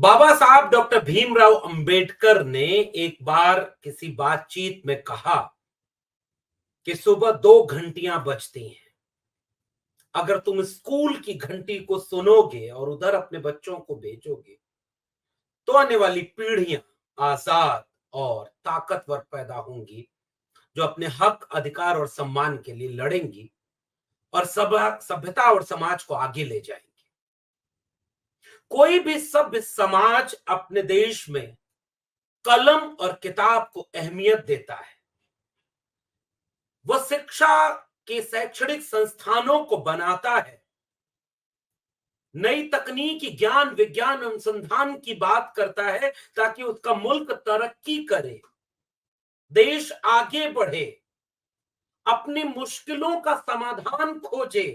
बाबा साहब डॉक्टर भीमराव अंबेडकर ने एक बार किसी बातचीत में कहा कि सुबह 2 घंटियां बजती हैं। अगर तुम स्कूल की घंटी को सुनोगे और उधर अपने बच्चों को भेजोगे तो आने वाली पीढ़ियां आजाद और ताकतवर पैदा होंगी, जो अपने हक, अधिकार और सम्मान के लिए लड़ेंगी और सभ्यता और समाज को आगे ले जाएंगी। कोई भी सभ्य समाज अपने देश में कलम और किताब को अहमियत देता है। वह शिक्षा के शैक्षणिक संस्थानों को बनाता है, नई तकनीकी, ज्ञान, विज्ञान, अनुसंधान की बात करता है ताकि उसका मुल्क तरक्की करे, देश आगे बढ़े, अपनी मुश्किलों का समाधान खोजे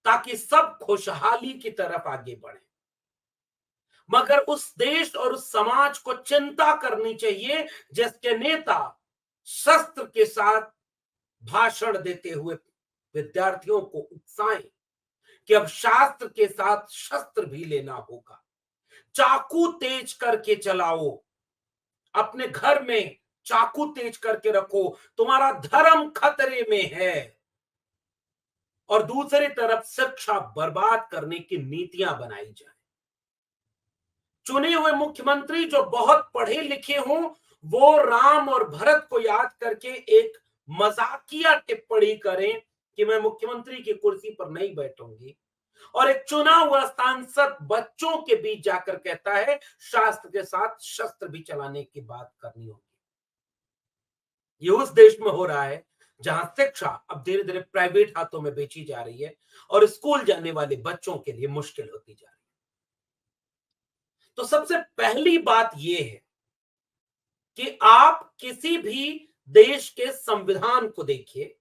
ताकि सब खुशहाली की तरफ आगे बढ़े। मगर उस देश और उस समाज को चिंता करनी चाहिए जिसके नेता शस्त्र के साथ भाषण देते हुए विद्यार्थियों को उकसाएं कि अब शास्त्र के साथ शस्त्र भी लेना होगा, चाकू तेज करके चलाओ, अपने घर में चाकू तेज करके रखो, तुम्हारा धर्म खतरे में है। और दूसरी तरफ शिक्षा बर्बाद करने की नीतियां बनाई जाए। चुने हुए मुख्यमंत्री जो बहुत पढ़े लिखे हों, वो राम और भरत को याद करके एक मजाकिया टिप्पणी करें कि मैं मुख्यमंत्री की कुर्सी पर नहीं बैठूंगी, और एक चुना हुआ सांसद बच्चों के बीच जाकर कहता है शास्त्र के साथ शस्त्र भी चलाने की बात करनी होगी। ये उस देश में हो रहा है जहां शिक्षा अब धीरे धीरे प्राइवेट हाथों में बेची जा रही है और स्कूल जाने वाले बच्चों के लिए मुश्किल होती जा रही है। तो सबसे पहली बात यह है कि आप किसी भी देश के संविधान को देखिए,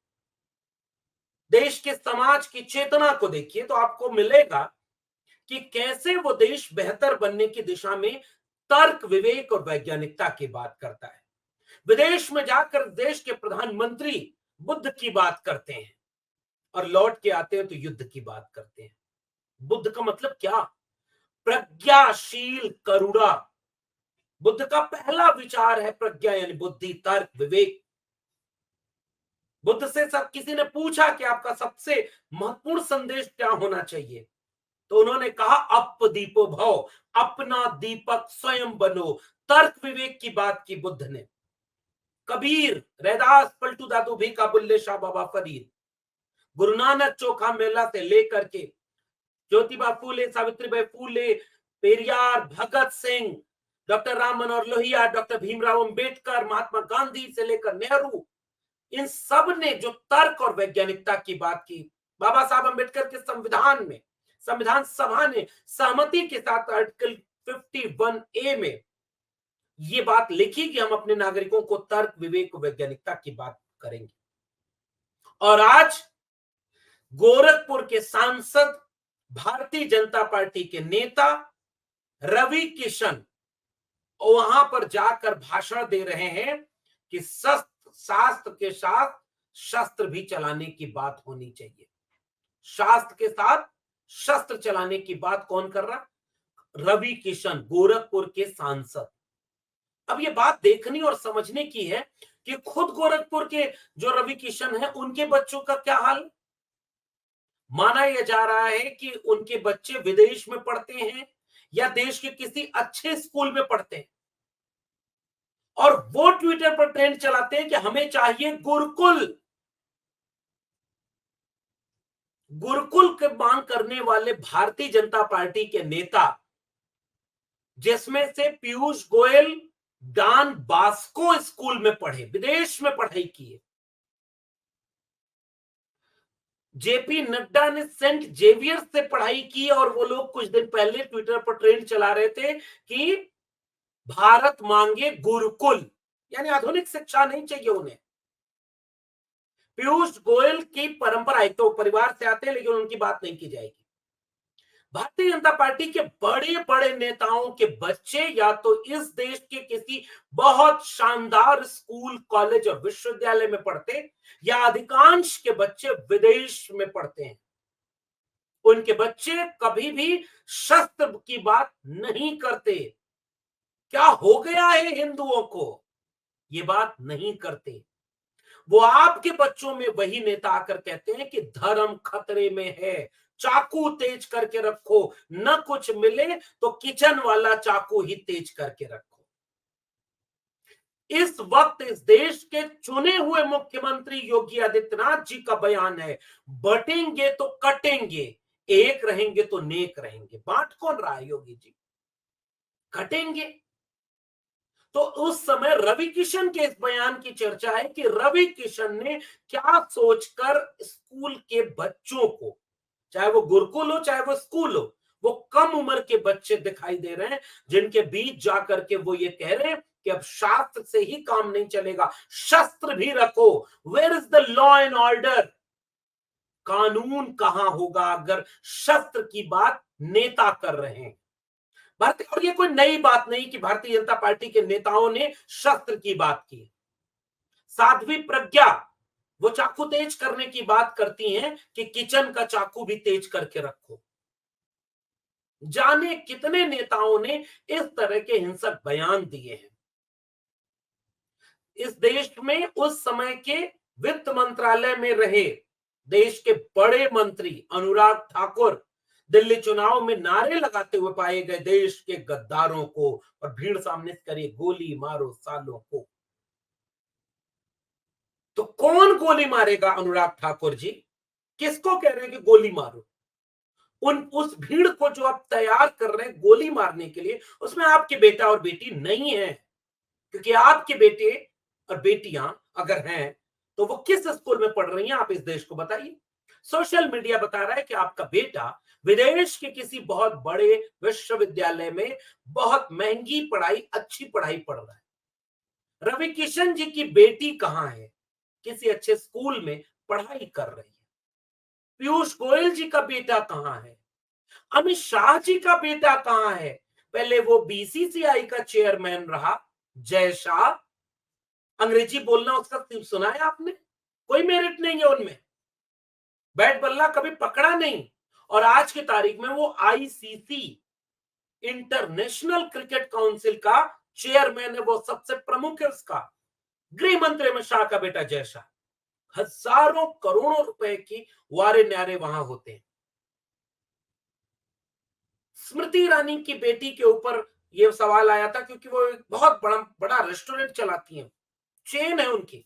देश के समाज की चेतना को देखिए, तो आपको मिलेगा कि कैसे वो देश बेहतर बनने की दिशा में तर्क, विवेक और वैज्ञानिकता की बात करता है। विदेश में जाकर देश के प्रधानमंत्री बुद्ध की बात करते हैं और लौट के आते हैं तो युद्ध की बात करते हैं। बुद्ध का मतलब क्या? प्रज्ञाशील करुणा। बुद्ध का पहला विचार है प्रज्ञा, यानी बुद्धि, तर्क, विवेक। बुद्ध से सब किसी ने पूछा कि आपका सबसे महत्वपूर्ण संदेश क्या होना चाहिए, तो उन्होंने कहा अप दीपो भव, अपना दीपक स्वयं बनो। तर्क विवेक की बात की बुद्ध ने। कबीर, रैदास, पलटू दादू, भीखा, बुल्ले शाह, बाबा फरीद, गुरु नानक चोखा मेला से लेकर के ज्योतिबा फूले, सावित्रीबाई फूले, पेरियार, भगत सिंह, डॉक्टर राम मनोहर लोहिया, डॉक्टर भीमराव अंबेडकर, महात्मा गांधी से लेकर नेहरू, इन सब ने जो तर्क और वैज्ञानिकता की बात की, बाबा साहब अंबेडकर के संविधान में संविधान सभा ने सहमति के साथ आर्टिकल 51A में ये बात लिखी कि हम अपने नागरिकों को तर्क, विवेक, वैज्ञानिकता की बात करेंगे। और आज गोरखपुर के सांसद, भारतीय जनता पार्टी के नेता रवि किशन वहां पर जाकर भाषण दे रहे हैं कि शास्त्र के साथ शस्त्र भी चलाने की बात होनी चाहिए। शास्त्र के साथ शस्त्र चलाने की बात कौन कर रहा? रवि किशन, गोरखपुर के सांसद। अब ये बात देखने और समझने की है कि खुद गोरखपुर के जो रवि किशन है, उनके बच्चों का क्या हाल? माना यह जा रहा है कि उनके बच्चे विदेश में पढ़ते हैं या देश के किसी अच्छे स्कूल में पढ़ते हैं, और वो ट्विटर पर ट्रेंड चलाते हैं कि हमें चाहिए गुरुकुल। गुरुकुल की मांग करने वाले भारतीय जनता पार्टी के नेता, जिसमें से Piyush Goyal Don Bosco school में पढ़े, विदेश में पढ़ाई की है, जेपी नड्डा ने सेंट जेवियर से पढ़ाई की, और वो लोग कुछ दिन पहले ट्विटर पर ट्रेंड चला रहे थे कि भारत मांगे गुरुकुल, यानी आधुनिक शिक्षा नहीं चाहिए उन्हें। पीयूष गोयल की परंपरा, एक तो परिवार से आते हैं लेकिन उनकी बात नहीं की जाएगी। भारतीय जनता पार्टी के बड़े बड़े नेताओं के बच्चे या तो इस देश के किसी बहुत शानदार स्कूल, कॉलेज और विश्वविद्यालय में पढ़ते, या अधिकांश के बच्चे विदेश में पढ़ते हैं। उनके बच्चे कभी भी शस्त्र की बात नहीं करते। क्या हो गया है हिंदुओं को, ये बात नहीं करते। वो आपके बच्चों में वही नेता आकर कहते हैं कि धर्म खतरे में है, चाकू तेज करके रखो, न कुछ मिले तो किचन वाला चाकू ही तेज करके रखो। इस वक्त इस देश के चुने हुए मुख्यमंत्री योगी आदित्यनाथ जी का बयान है, बटेंगे तो कटेंगे, एक रहेंगे तो नेक रहेंगे। बांट कौन रहा है योगी जी? कटेंगे। तो उस समय रवि किशन के इस बयान की चर्चा है कि रवि किशन ने क्या सोचकर स्कूल के बच्चों को, चाहे वो गुरुकुल हो चाहे वो स्कूल हो, वो कम उम्र के बच्चे दिखाई दे रहे हैं जिनके बीच जाकर के वो ये कह रहे हैं कि अब शास्त्र से ही काम नहीं चलेगा, शस्त्र भी रखो। Where is the law and order? कानून कहां होगा अगर शस्त्र की बात नेता कर रहे हैं? भारतीय, और ये कोई नई बात नहीं कि भारतीय जनता पार्टी के नेताओं ने शस्त्र की बात की। साध्वी प्रज्ञा वो चाकू तेज करने की बात करती हैं कि किचन का चाकू भी तेज करके रखो। जाने कितने नेताओं ने इस तरह के हिंसक बयान दिए हैं। इस देश में उस समय के वित्त मंत्रालय में रहे देश के बड़े मंत्री अनुराग ठाकुर दिल्ली चुनाव में नारे लगाते हुए पाए गए, देश के गद्दारों को और भीड़ सामने से करिए गोली मारो सालों को। तो कौन गोली मारेगा? अनुराग ठाकुर जी किसको कह रहे हैं कि गोली मारो? उन उस भीड़ को जो आप तैयार कर रहे हैं गोली मारने के लिए, उसमें आपके बेटा और बेटी नहीं है। क्योंकि आपके बेटे और बेटियां अगर हैं तो वो किस स्कूल में पढ़ रही हैं, आप इस देश को बताइए। सोशल मीडिया बता रहा है कि आपका बेटा विदेश के किसी बहुत बड़े विश्वविद्यालय में बहुत महंगी पढ़ाई, अच्छी पढ़ाई पढ़ रहा है। रवि किशन जी की बेटी कहां है? किसी अच्छे स्कूल में पढ़ाई कर रही है। पीयूष गोयल जी का बेटा कहां है? अमित शाह जी का बेटा कहां है? पहले वो बीसीसीआई का चेयरमैन रहा, जय शाह। अंग्रेजी बोलना उसका सुना है आपने? कोई मेरिट नहीं है उनमें, बैट बल्ला कभी पकड़ा नहीं। और आज की तारीख में वो आईसीसी इंटरनेशनल क्रिकेट काउंसिल का चेयरमैन है, वो सबसे प्रमुख है उसका। गृह मंत्री अमित शाह का बेटा जय शाह। हजारों करोड़ों रुपए की वारे न्यारे वहां होते हैं। स्मृति ईरानी की बेटी के ऊपर यह सवाल आया था क्योंकि वो एक बहुत बड़ा बड़ा रेस्टोरेंट चलाती हैं, चेन है उनकी।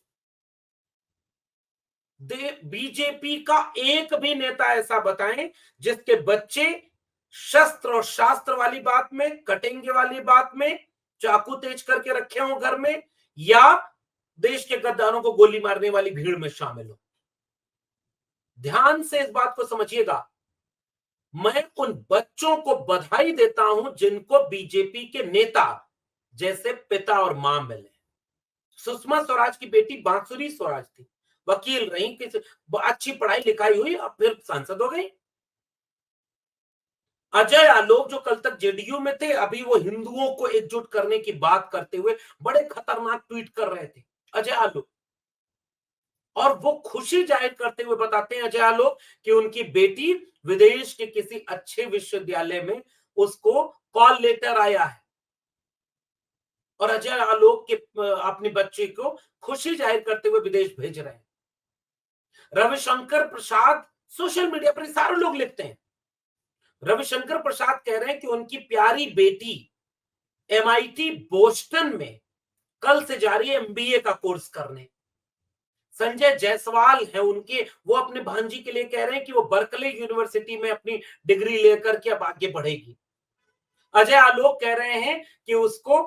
बीजेपी का एक भी नेता ऐसा बताएं जिसके बच्चे शस्त्र और शास्त्र वाली बात में, कटेंगे वाली बात में, चाकू तेज करके रखे हो घर में, या देश के गद्दारों को गोली मारने वाली भीड़ में शामिल हो। ध्यान से इस बात को समझिएगा। मैं उन बच्चों को बधाई देता हूं जिनको बीजेपी के नेता जैसे पिता और मां मिले। सुषमा स्वराज की बेटी बांसुरी स्वराज थी, वकील रही, किसी अच्छी पढ़ाई लिखाई हुई, अब फिर सांसद हो गई। अजय आलोक जो कल तक जेडीयू में थे, अभी वो हिंदुओं को एकजुट करने की बात करते हुए बड़े खतरनाक ट्वीट कर रहे थे अजय आलोक। और वो खुशी जाहिर करते हुए बताते हैं अजय आलोक कि उनकी बेटी विदेश के किसी अच्छे विश्वविद्यालय में उसको कॉल लेटर आया है और अजय आलोक के अपने बच्चे को खुशी जाहिर करते हुए विदेश भेज रहे हैं। रविशंकर प्रसाद सोशल मीडिया पर सारे लोग लिखते हैं, रविशंकर प्रसाद कह रहे हैं कि उनकी प्यारी बेटी एमआईटी बोस्टन में कल से जा रही है एमबीए का कोर्स करने। संजय जायसवाल है उनके, वो अपने भांजी के लिए कह रहे हैं कि वो बर्कले यूनिवर्सिटी में अपनी डिग्री लेकर के अब आगे बढ़ेगी। अजय आलोक कह रहे हैं कि उसको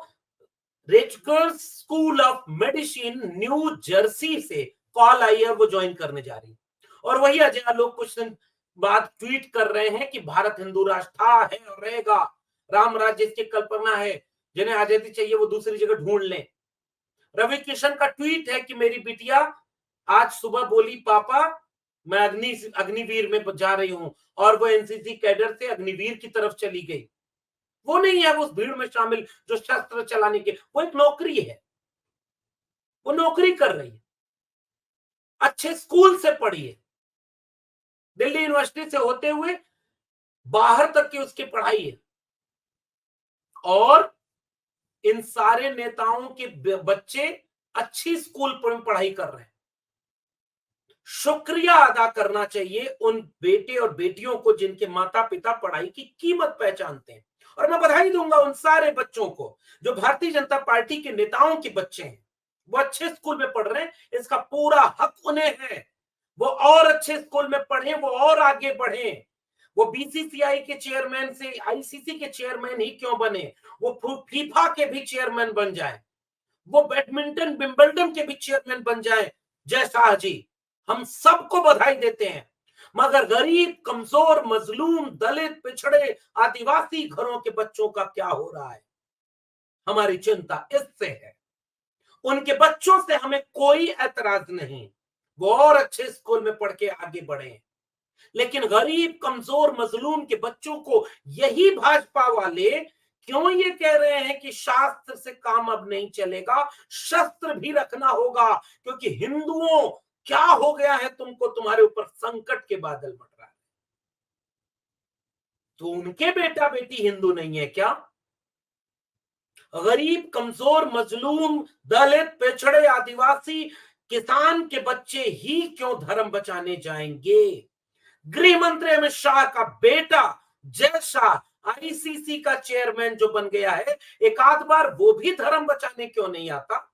Rutgers school of medicine New Jersey से कॉल आई है, वो ज्वाइन करने जा रही है। और वही अजय आलोक कुछ दिन बाद ट्वीट कर रहे हैं कि भारत हिंदू राष्ट्र था, है और रहेगा, राम राज्य की कल्पना है, जिन्हें आजादी चाहिए वो दूसरी जगह ढूंढ लें। रवि किशन का ट्वीट है कि मेरी बिटिया आज सुबह बोली पापा मैं अग्निवीर में जा रही हूं, और वो एनसीसी कैडर से अग्निवीर की तरफ चली गई। वो नहीं है उस भीड़ में शामिल जो शस्त्र चलाने के, वो एक नौकरी है, वो नौकरी कर रही है, अच्छे स्कूल से पढ़ी है, दिल्ली यूनिवर्सिटी से होते हुए बाहर तक की उसकी पढ़ाई है। और इन सारे नेताओं के बच्चे अच्छी स्कूल में पढ़ाई कर रहे हैं। शुक्रिया अदा करना चाहिए उन बेटे और बेटियों को जिनके माता पिता पढ़ाई की कीमत पहचानते हैं। और मैं बधाई दूंगा उन सारे बच्चों को जो भारतीय जनता पार्टी के नेताओं के बच्चे हैं, वो अच्छे स्कूल में पढ़ रहे हैं, इसका पूरा हक उन्हें है। वो और अच्छे स्कूल में पढ़े, वो और आगे बढ़े। वो बीसीसीआई के चेयरमैन से आईसीसी के चेयरमैन ही क्यों बने, वो फीफा के भी चेयरमैन बन जाए, वो बैडमिंटन विंबलडन के भी चेयरमैन बन जाए। जय शाह जी, हम सबको बधाई देते हैं। मगर गरीब, कमजोर, मजलूम, दलित, पिछड़े, आदिवासी घरों के बच्चों का क्या हो रहा है, हमारी चिंता इससे है। उनके बच्चों से हमें कोई ऐतराज नहीं, वो और अच्छे स्कूल में पढ़ के आगे बढ़े। लेकिन गरीब, कमजोर, मजलूम के बच्चों को यही भाजपा वाले क्यों ये कह रहे हैं कि शास्त्र से काम अब नहीं चलेगा, शस्त्र भी रखना होगा, क्योंकि हिंदुओं क्या हो गया है तुमको, तुम्हारे ऊपर संकट के बादल बन रहा है। तो उनके बेटा बेटी हिंदू नहीं है क्या? गरीब, कमजोर, मजलूम, दलित, पिछड़े, आदिवासी, किसान के बच्चे ही क्यों धर्म बचाने जाएंगे? गृह मंत्री अमित शाह का बेटा जय शाह आईसीसी का चेयरमैन जो बन गया है, एक आध बार वो भी धर्म बचाने क्यों नहीं आता?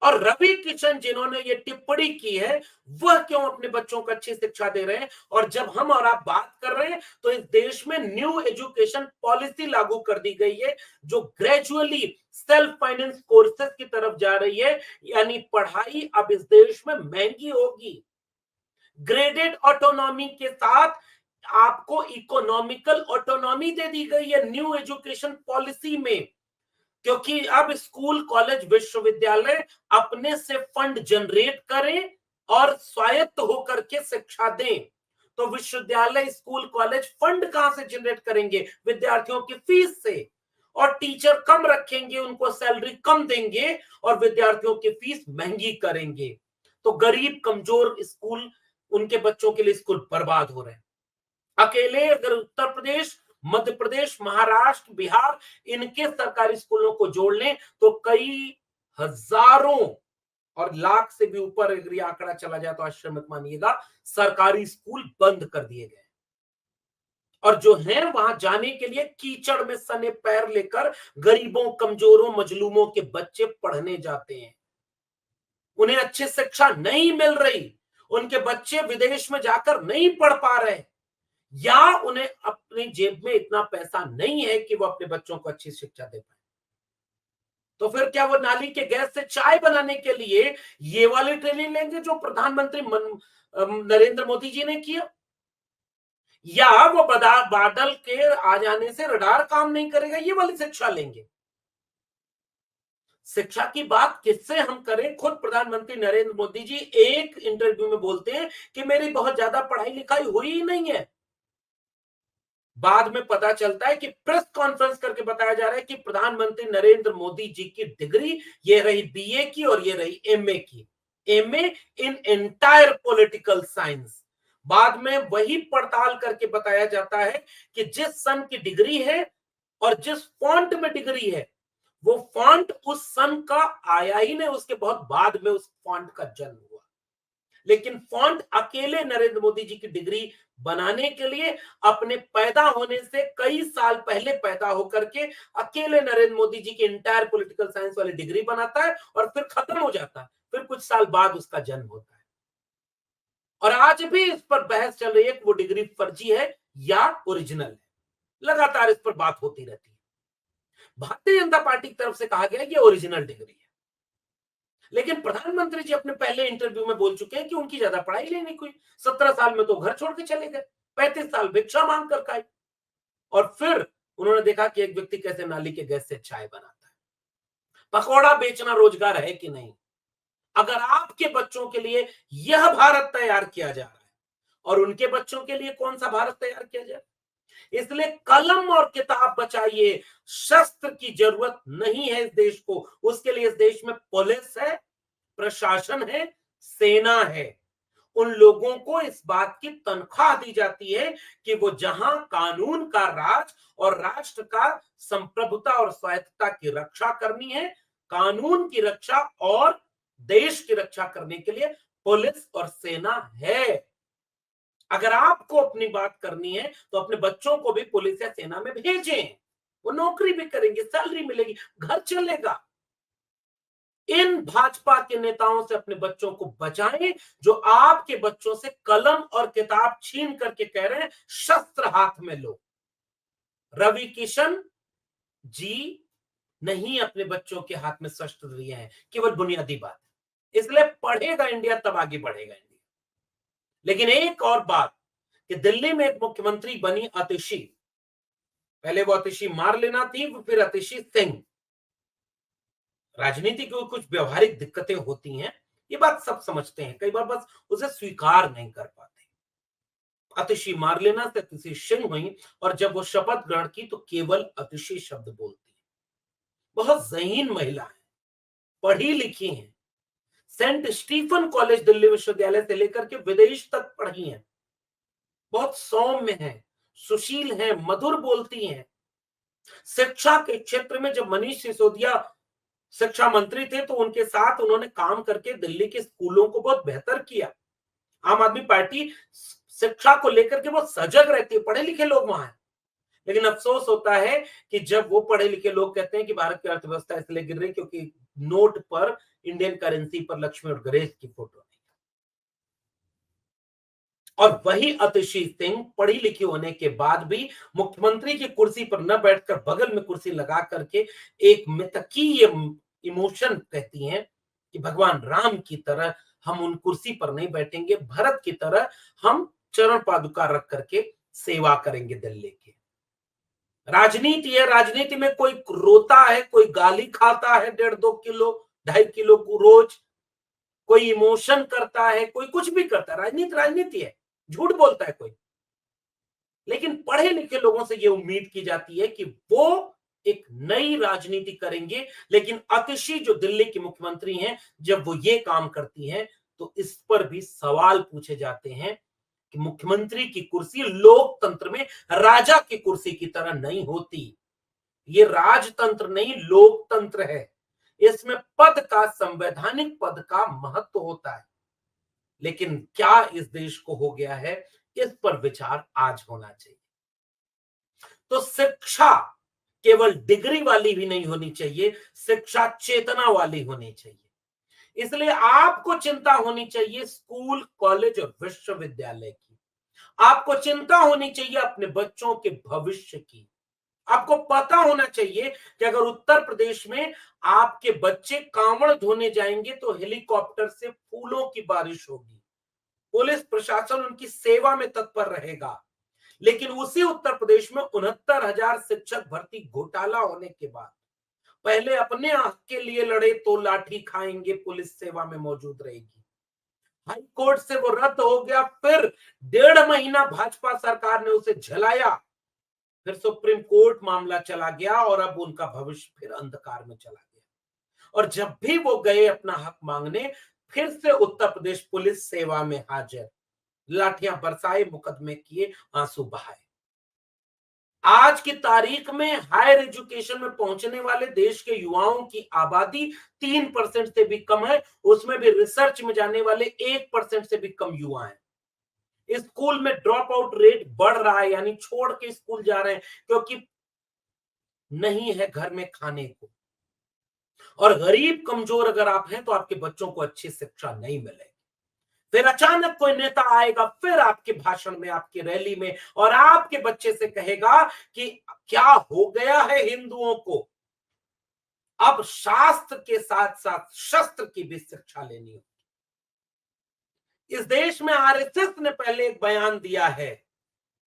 और रवि किशन जिन्होंने ये टिप्पणी की है, वह क्यों अपने बच्चों को अच्छी शिक्षा दे रहे हैं? और जब हम और आप बात कर रहे हैं तो इस देश में न्यू एजुकेशन पॉलिसी लागू कर दी गई है, जो ग्रेजुअली सेल्फ फाइनेंस कोर्सेज की तरफ जा रही है। यानी पढ़ाई अब इस देश में महंगी होगी। ग्रेडेड ऑटोनॉमी के साथ आपको इकोनॉमिकल ऑटोनॉमी दे दी गई है न्यू एजुकेशन पॉलिसी में, क्योंकि अब स्कूल, कॉलेज, विश्वविद्यालय अपने से फंड जनरेट करें और स्वायत्त होकर के शिक्षा दें। तो विश्वविद्यालय, स्कूल, कॉलेज फंड कहां से जनरेट करेंगे? विद्यार्थियों की फीस से। और टीचर कम रखेंगे, उनको सैलरी कम देंगे और विद्यार्थियों की फीस महंगी करेंगे। तो गरीब, कमजोर स्कूल, उनके बच्चों के लिए स्कूल बर्बाद हो रहे हैं। अकेले अगर उत्तर प्रदेश, मध्य प्रदेश, महाराष्ट्र, बिहार इनके सरकारी स्कूलों को जोड़ लें तो कई हजारों और लाख से भी ऊपर अगर ये आंकड़ा चला जाए तो आश्चर्य मत मानिएगा, सरकारी स्कूल बंद कर दिए गए। और जो हैं वहां जाने के लिए कीचड़ में सने पैर लेकर गरीबों, कमजोरों, मजलूमों के बच्चे पढ़ने जाते हैं। उन्हें अच्छी शिक्षा नहीं मिल रही, उनके बच्चे विदेश में जाकर नहीं पढ़ पा रहे, या उन्हें अपनी जेब में इतना पैसा नहीं है कि वो अपने बच्चों को अच्छी शिक्षा दे पाए। तो फिर क्या वो नाली के गैस से चाय बनाने के लिए ये वाली ट्रेनिंग लेंगे जो प्रधानमंत्री नरेंद्र मोदी जी ने किया? या वो बादल के आ जाने से रडार काम नहीं करेगा, ये वाली शिक्षा लेंगे? शिक्षा की बात किससे हम करें? खुद प्रधानमंत्री नरेंद्र मोदी जी एक इंटरव्यू में बोलते हैं कि मेरी बहुत ज्यादा पढ़ाई लिखाई हुई ही नहीं है। बाद में पता चलता है कि प्रेस कॉन्फ्रेंस करके बताया जा रहा है कि प्रधानमंत्री नरेंद्र मोदी जी की डिग्री ये रही बीए की और ये रही एमए की, MA in entire political science. बाद में वही पड़ताल करके बताया जाता है कि जिस सन की डिग्री है और जिस फॉन्ट में डिग्री है, वो फॉन्ट उस सन का आया ही नहीं, उसके बहुत बाद में उस फॉन्ट का जन्म हुआ। लेकिन फॉन्ट अकेले नरेंद्र मोदी जी की डिग्री बनाने के लिए अपने पैदा होने से कई साल पहले पैदा होकर के अकेले नरेंद्र मोदी जी की इंटायर पॉलिटिकल साइंस वाली डिग्री बनाता है और फिर खत्म हो जाता है, फिर कुछ साल बाद उसका जन्म होता है। और आज भी इस पर बहस चल रही है कि वो डिग्री फर्जी है या ओरिजिनल है, लगातार इस पर बात होती रहती है। भारतीय जनता पार्टी की तरफ से कहा गया कि ओरिजिनल डिग्री है, लेकिन प्रधानमंत्री जी अपने पहले इंटरव्यू में बोल चुके हैं कि उनकी ज्यादा पढ़ाई नहीं हुई, 17 साल में तो घर छोड़ के चले गए, 35 साल भिक्षा मांग कर खाई। और फिर उन्होंने देखा कि एक व्यक्ति कैसे नाली के गैस से चाय बनाता है। पकौड़ा बेचना रोजगार है कि नहीं? अगर आपके बच्चों के लिए यह भारत तैयार किया जा रहा है और उनके बच्चों के लिए कौन सा भारत तैयार किया जाए? इसलिए कलम और किताब बचाइए, शस्त्र की जरूरत नहीं है इस देश को। उसके लिए इस देश में पुलिस है, प्रशासन है, सेना है। उन लोगों को इस बात की तनख्वाह दी जाती है कि वो जहां कानून का राज और राष्ट्र का संप्रभुता और स्वायत्तता की रक्षा करनी है, कानून की रक्षा और देश की रक्षा करने के लिए पुलिस और सेना है। अगर आपको अपनी बात करनी है तो अपने बच्चों को भी पुलिस या सेना में भेजें, वो नौकरी भी करेंगे, सैलरी मिलेगी, घर चलेगा। इन भाजपा के नेताओं से अपने बच्चों को बचाएं, जो आपके बच्चों से कलम और किताब छीन करके कह रहे हैं शस्त्र हाथ में लो। रवि किशन जी नहीं अपने बच्चों के हाथ में शस्त्र दिए हैं, केवल बुनियादी बात। इसलिए पढ़ेगा इंडिया तब आगे बढ़ेगा इंडिया। लेकिन एक और बात कि दिल्ली में एक मुख्यमंत्री बनी आतिशी, पहले वो आतिशी मार लेना थी, फिर आतिशी सिंह। राजनीति की कुछ व्यवहारिक दिक्कतें होती हैं, ये बात सब समझते हैं, कई बार बस उसे स्वीकार नहीं कर पाते। अतिशी मार लेना से अतिशी सिंह हुई, और जब वो शपथ ग्रहण की तो केवल अतिशी शब्द बोलती है। बहुत ज़हीन महिला है, पढ़ी लिखी हैं, सेंट स्टीफन कॉलेज दिल्ली विश्वविद्यालय से लेकर के विदेश तक पढ़ी हैं, बहुत सौम्य हैं, सुशील हैं, मधुर बोलती हैं। शिक्षा के क्षेत्र में जब मनीष सिसोदिया शिक्षा मंत्री थे तो उनके साथ उन्होंने काम करके दिल्ली के स्कूलों को बहुत बेहतर किया। आम आदमी पार्टी शिक्षा को लेकर के बहुत सजग रहती है, पढ़े लिखे लोग वहां हैं। लेकिन अफसोस होता है कि जब वो पढ़े लिखे लोग कहते हैं कि भारत की अर्थव्यवस्था इसलिए गिर रही क्योंकि नोट पर, इंडियन करेंसी पर लक्ष्मी और गणेश की फोटो नहीं। और वही अतिशी सिंह पढ़ी लिखी होने के बाद भी मुख्यमंत्री की कुर्सी पर न बैठकर बगल में कुर्सी लगा करके एक मितकीय इमोशन कहती हैं कि भगवान राम की तरह हम उन कुर्सी पर नहीं बैठेंगे, भरत की तरह हम चरण पादुका रख करके सेवा करेंगे दिल्ली की। राजनीति है, राजनीति में कोई रोता है, कोई गाली खाता है 1.5-2 किलो 2.5 किलो को रोज, कोई इमोशन करता है, कोई कुछ भी करता है। राजनीति राजनीति है, झूठ बोलता है कोई। लेकिन पढ़े लिखे लोगों से यह उम्मीद की जाती है कि वो एक नई राजनीति करेंगे। लेकिन अतिशी जो दिल्ली की मुख्यमंत्री हैं, जब वो ये काम करती हैं तो इस पर भी सवाल पूछे जाते हैं कि मुख्यमंत्री की कुर्सी लोकतंत्र में राजा की कुर्सी की तरह नहीं होती। ये राजतंत्र नहीं, लोकतंत्र है। इसमें पद का, संवैधानिक पद का महत्व होता है। लेकिन क्या इस देश को हो गया है, इस पर विचार आज होना चाहिए। तो शिक्षा केवल डिग्री वाली भी नहीं होनी चाहिए, शिक्षा चेतना वाली होनी चाहिए। इसलिए आपको चिंता होनी चाहिए स्कूल, कॉलेज और विश्वविद्यालय की। आपको चिंता होनी चाहिए अपने बच्चों के भविष्य की। आपको पता होना चाहिए कि अगर उत्तर प्रदेश में आपके बच्चे कांवड़ धोने जाएंगे तो हेलीकॉप्टर से फूलों की बारिश होगी, पुलिस प्रशासन उनकी सेवा में तत्पर रहेगा। लेकिन उसी उत्तर प्रदेश में 69,000 शिक्षक भर्ती घोटाला होने के बाद पहले अपने हक के लिए लड़े तो लाठी खाएंगे, पुलिस सेवा में मौजूद रहेगी। हाई कोर्ट से वो रद्द हो गया, फिर 1.5 महीना भाजपा सरकार ने उसे झेलाया, फिर सुप्रीम कोर्ट मामला चला गया और अब उनका भविष्य फिर अंधकार में चला गया। और जब भी वो गए अपना हक मांगने, फिर से उत्तर प्रदेश पुलिस सेवा में हाजिर, लाठियां बरसाए, मुकदमे किए, आंसू बहाए। आज की तारीख में हायर एजुकेशन में पहुंचने वाले देश के युवाओं की आबादी 3% से भी कम है, उसमें भी रिसर्च में जाने वाले 1% से भी कम युवा हैं। स्कूल में ड्रॉप आउट रेट बढ़ रहा है, यानी छोड़ के स्कूल जा रहे हैं क्योंकि नहीं है घर में खाने को। और गरीब कमजोर अगर आप हैं तो आपके बच्चों को अच्छी शिक्षा नहीं मिलेगी। फिर अचानक कोई नेता आएगा, फिर आपके भाषण में, आपकी रैली में, और आपके बच्चे से कहेगा कि क्या हो गया है हिंदुओं को, अब शास्त्र के साथ साथ शस्त्र की भी शिक्षा लेनी होगी। इस देश में आरएसएस ने पहले एक बयान दिया है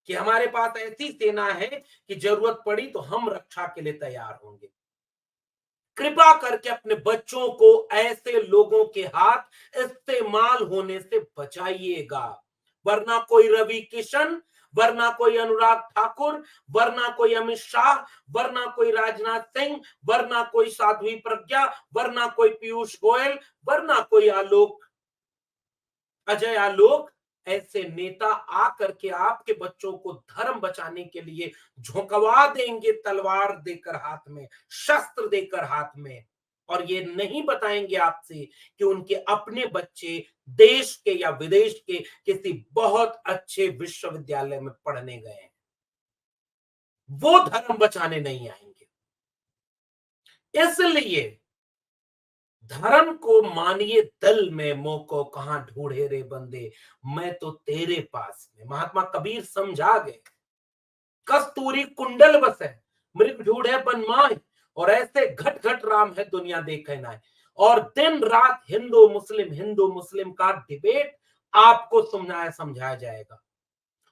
कि हमारे पास ऐसी सेना है कि जरूरत पड़ी तो हम रक्षा के लिए तैयार होंगे। कृपा करके अपने बच्चों को ऐसे लोगों के हाथ इस्तेमाल होने से बचाइएगा, वरना कोई रवि किशन, वरना कोई अनुराग ठाकुर, वरना कोई अमित शाह, वरना कोई राजनाथ सिंह, वरना कोई साध्वी प्रज्ञा, वरना कोई पीयूष गोयल, वरना कोई आलोक अजय आलोक ऐसे नेता आकर के आपके बच्चों को धर्म बचाने के लिए झोंकवा देंगे, तलवार देकर हाथ में, शस्त्र देकर हाथ में, और ये नहीं बताएंगे आपसे कि उनके अपने बच्चे देश के या विदेश के किसी बहुत अच्छे विश्वविद्यालय में पढ़ने गए हैं। वो धर्म बचाने नहीं आएंगे। इसलिए धर्म को मानिए दल में, मोको कहां ढूंढे रे बंदे, मैं तो तेरे पास में। महात्मा कबीर समझा गए, कस्तूरी कुंडल बसे, मृग ढूंढे बन माए, और ऐसे घट घट राम है दुनिया देखे ना। और दिन रात हिंदू मुस्लिम का डिबेट आपको समझाया जाएगा,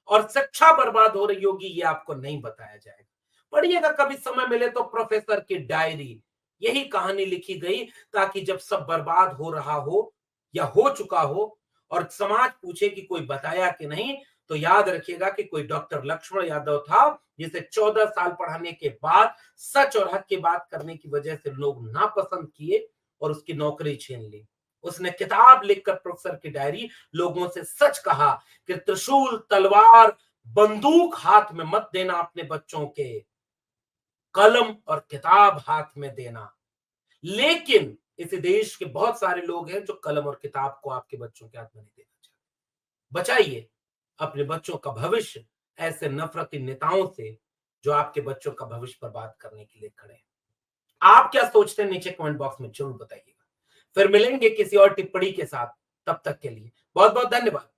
और शिक्षा बर्बाद हो रही होगी ये आपको नहीं बताया जाएगा। पढ़िएगा कभी समय मिले तो प्रोफेसर की डायरी, यही कहानी लिखी गई ताकि जब सब बर्बाद हो रहा हो या हो चुका हो और समाज पूछे कि कोई बताया कि नहीं, तो याद रखिएगा कि कोई डॉक्टर लक्ष्मण यादव था जिसे 14 साल पढ़ाने के बाद सच और हक की बात करने की वजह से लोग नापसंद किए और उसकी नौकरी छीन ली। उसने किताब लिखकर प्रोफेसर की डायरी लोगों से सच कहा कि त्रिशूल, तलवार, बंदूक हाथ में मत देना अपने बच्चों के, कलम और किताब हाथ में देना। लेकिन इस देश के बहुत सारे लोग हैं जो कलम और किताब को आपके बच्चों के हाथ में नहीं देना चाहते। बचाइए अपने बच्चों का भविष्य ऐसे नफरती नेताओं से जो आपके बच्चों का भविष्य बर्बाद करने के लिए खड़े हैं। आप क्या सोचते हैं नीचे कमेंट बॉक्स में जरूर बताइएगा। फिर मिलेंगे किसी और टिप्पणी के साथ, तब तक के लिए बहुत बहुत धन्यवाद।